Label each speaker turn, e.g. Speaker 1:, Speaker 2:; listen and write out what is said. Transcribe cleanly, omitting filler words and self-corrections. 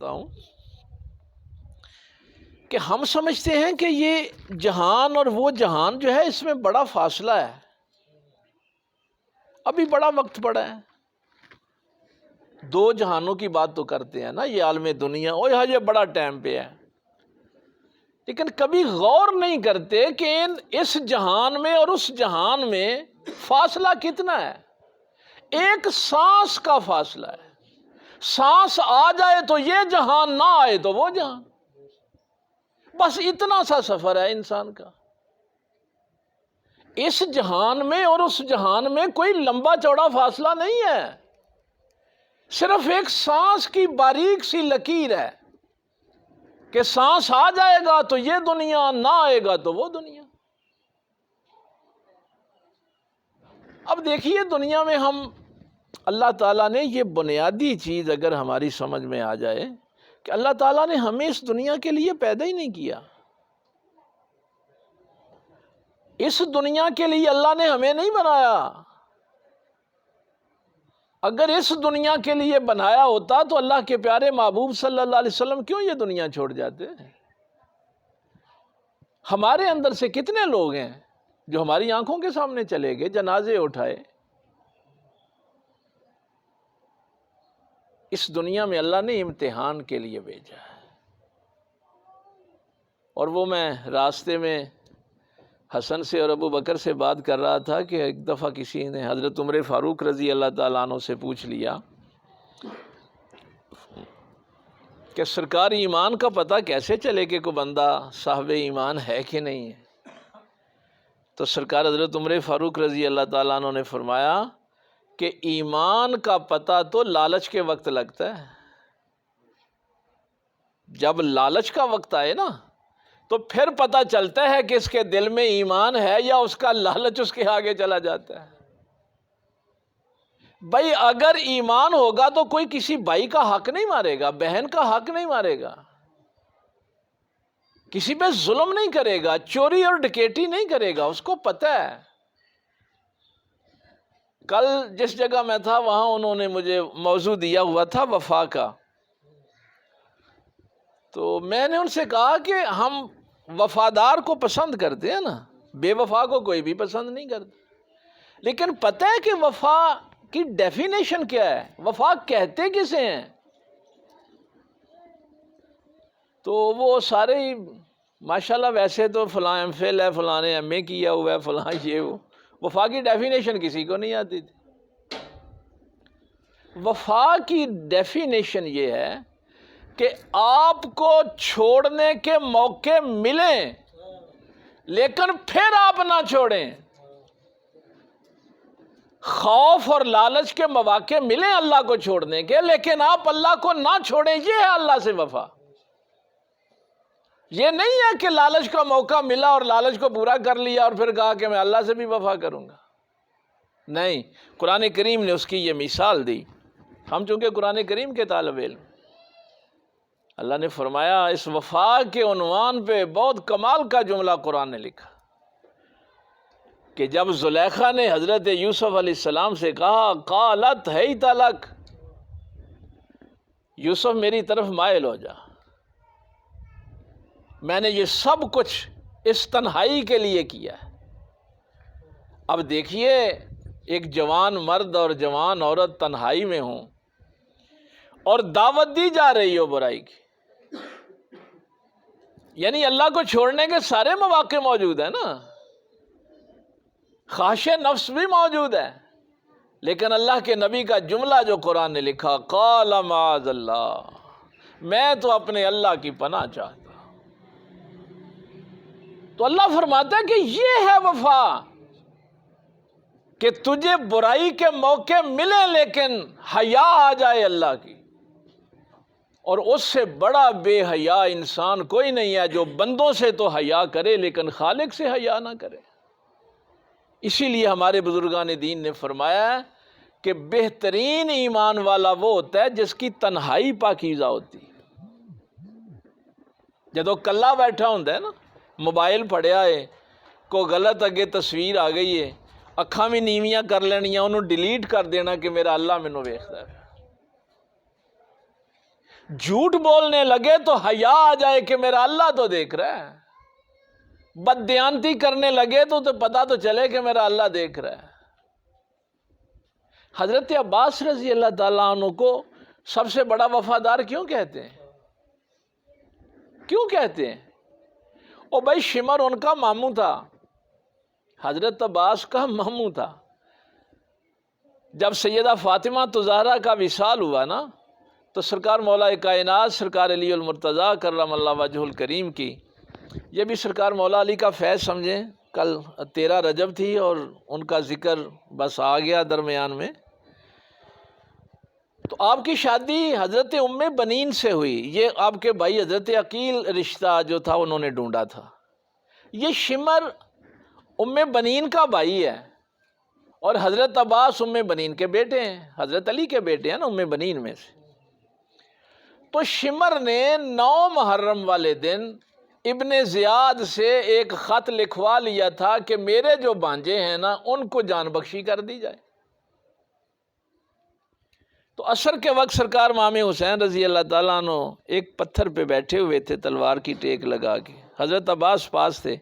Speaker 1: کرتا ہوں کہ ہم سمجھتے ہیں کہ یہ جہان اور وہ جہان جو ہے اس میں بڑا فاصلہ ہے، ابھی بڑا وقت پڑا ہے. دو جہانوں کی بات تو کرتے ہیں نا، یہ عالم دنیا اور یہ بڑا ٹائم پہ ہے، لیکن کبھی غور نہیں کرتے کہ اس جہان میں اور اس جہان میں فاصلہ کتنا ہے. ایک سانس کا فاصلہ ہے. سانس آ جائے تو یہ جہان، نہ آئے تو وہ جہان. بس اتنا سا سفر ہے انسان کا. اس جہان میں اور اس جہان میں کوئی لمبا چوڑا فاصلہ نہیں ہے، صرف ایک سانس کی باریک سی لکیر ہے کہ سانس آ جائے گا تو یہ دنیا، نہ آئے گا تو وہ دنیا. اب دیکھیے دنیا میں ہم، اللہ تعالیٰ نے یہ بنیادی چیز اگر ہماری سمجھ میں آ جائے کہ اللہ تعالیٰ نے ہمیں اس دنیا کے لیے پیدا ہی نہیں کیا. اس دنیا کے لیے اللہ نے ہمیں نہیں بنایا. اگر اس دنیا کے لیے بنایا ہوتا تو اللہ کے پیارے محبوب صلی اللہ علیہ وسلم کیوں یہ دنیا چھوڑ جاتے؟ ہمارے اندر سے کتنے لوگ ہیں جو ہماری آنکھوں کے سامنے چلے گئے، جنازے اٹھائے. اس دنیا میں اللہ نے امتحان کے لیے بھیجا ہے. اور وہ میں راستے میں حسن سے اور ابو بکر سے بات کر رہا تھا کہ ایک دفعہ کسی نے حضرت عمر فاروق رضی اللہ تعالیٰ عنہ سے پوچھ لیا کہ سرکار ایمان کا پتہ کیسے چلے کہ کوئی بندہ صاحب ایمان ہے کہ نہیں ہے. تو سرکار حضرت عمر فاروق رضی اللہ تعالیٰ عنہ نے فرمایا کہ ایمان کا پتہ تو لالچ کے وقت لگتا ہے. جب لالچ کا وقت آئے نا تو پھر پتہ چلتا ہے کہ اس کے دل میں ایمان ہے یا اس کا لالچ اس کے آگے چلا جاتا ہے. بھائی اگر ایمان ہوگا تو کوئی کسی بھائی کا حق نہیں مارے گا، بہن کا حق نہیں مارے گا، کسی پہ ظلم نہیں کرے گا، چوری اور ڈکیٹی نہیں کرے گا. اس کو پتہ ہے. کل جس جگہ میں تھا وہاں انہوں نے مجھے موضوع دیا ہوا تھا وفا کا، تو میں نے ان سے کہا کہ ہم وفادار کو پسند کرتے ہیں نا، بے وفا کو کوئی بھی پسند نہیں کرتا. لیکن پتہ ہے کہ وفا کی ڈیفینیشن کیا ہے، وفا کہتے کسے ہیں؟ تو وہ سارے ماشاءاللہ ویسے تو فلاں ایم فل ہے، فلاں نے ایم اے کیا ہوا ہے، فلاں یہ وہ. وفا کی ڈیفینیشن کسی کو نہیں آتی تھی. وفا کی ڈیفینیشن یہ ہے کہ آپ کو چھوڑنے کے موقع ملیں لیکن پھر آپ نہ چھوڑیں. خوف اور لالچ کے مواقع ملیں اللہ کو چھوڑنے کے، لیکن آپ اللہ کو نہ چھوڑیں. یہ ہے اللہ سے وفا. یہ نہیں ہے کہ لالچ کا موقع ملا اور لالچ کو پورا کر لیا اور پھر کہا کہ میں اللہ سے بھی وفا کروں گا. نہیں، قرآن کریم نے اس کی یہ مثال دی. ہم چونکہ قرآن کریم کے طالب علم، اللہ نے فرمایا اس وفا کے عنوان پہ بہت کمال کا جملہ قرآن نے لکھا کہ جب زلیخا نے حضرت یوسف علیہ السلام سے کہا قالت حیت لک، یوسف میری طرف مائل ہو جا، میں نے یہ سب کچھ اس تنہائی کے لیے کیا ہے. اب دیکھیے ایک جوان مرد اور جوان عورت تنہائی میں ہوں اور دعوت دی جا رہی ہو برائی کی، یعنی اللہ کو چھوڑنے کے سارے مواقع موجود ہیں نا، خواہش نفس بھی موجود ہے، لیکن اللہ کے نبی کا جملہ جو قرآن نے لکھا قال معاذ اللہ، میں تو اپنے اللہ کی پناہ چاہتا. تو اللہ فرماتا ہے کہ یہ ہے وفا کہ تجھے برائی کے موقع ملے لیکن حیا آ جائے اللہ کی. اور اس سے بڑا بے حیا انسان کوئی نہیں ہے جو بندوں سے تو حیا کرے لیکن خالق سے حیا نہ کرے. اسی لیے ہمارے بزرگان دین نے فرمایا ہے کہ بہترین ایمان والا وہ ہوتا ہے جس کی تنہائی پاکیزہ ہوتی. جدو کلا بیٹھا ہوتا ہے نا، موبائل پڑھیا ہے، کوئی غلط اگے تصویر آ گئی ہے، اکھاں بھی نیویاں کر لینیاں، انہوں ڈیلیٹ کر دینا کہ میرا اللہ مینوں ویکھدا ہے. جھوٹ بولنے لگے تو حیا آ جائے کہ میرا اللہ تو دیکھ رہا ہے، بددیانتی کرنے لگے تو پتہ تو چلے کہ میرا اللہ دیکھ رہا ہے۔ حضرت عباس رضی اللہ تعالیٰ عنہ کو سب سے بڑا وفادار کیوں کہتے ہیں؟ کیوں کہتے ہیں؟ او بھائی شمر ان کا ماموں تھا، حضرت عباس کا ماموں تھا۔ جب سیدہ فاطمہ زہرا کا وصال ہوا نا، تو سرکار مولا کائنات سرکار علی المرتضیٰ کرم اللہ وجہ الکریم کی، یہ بھی سرکار مولا علی کا فیض سمجھیں، کل 13 رجب تھی اور ان کا ذکر بس آ گیا درمیان میں، تو آپ کی شادی حضرت ام بنین سے ہوئی۔ یہ آپ کے بھائی حضرت عقیل رشتہ جو تھا انہوں نے ڈھونڈا تھا۔ یہ شمر ام بنین کا بھائی ہے، اور حضرت عباس ام بنین کے بیٹے ہیں، حضرت علی کے بیٹے ہیں نا ام بنین میں سے۔ تو شمر نے 9 محرم والے دن ابن زیاد سے ایک خط لکھوا لیا تھا کہ میرے جو بانجے ہیں نا ان کو جان بخشی کر دی جائے۔ تو عصر کے وقت سرکار امام حسین رضی اللہ تعالیٰ عنہ ایک پتھر پہ بیٹھے ہوئے تھے تلوار کی ٹیک لگا کے، حضرت عباس پاس تھے،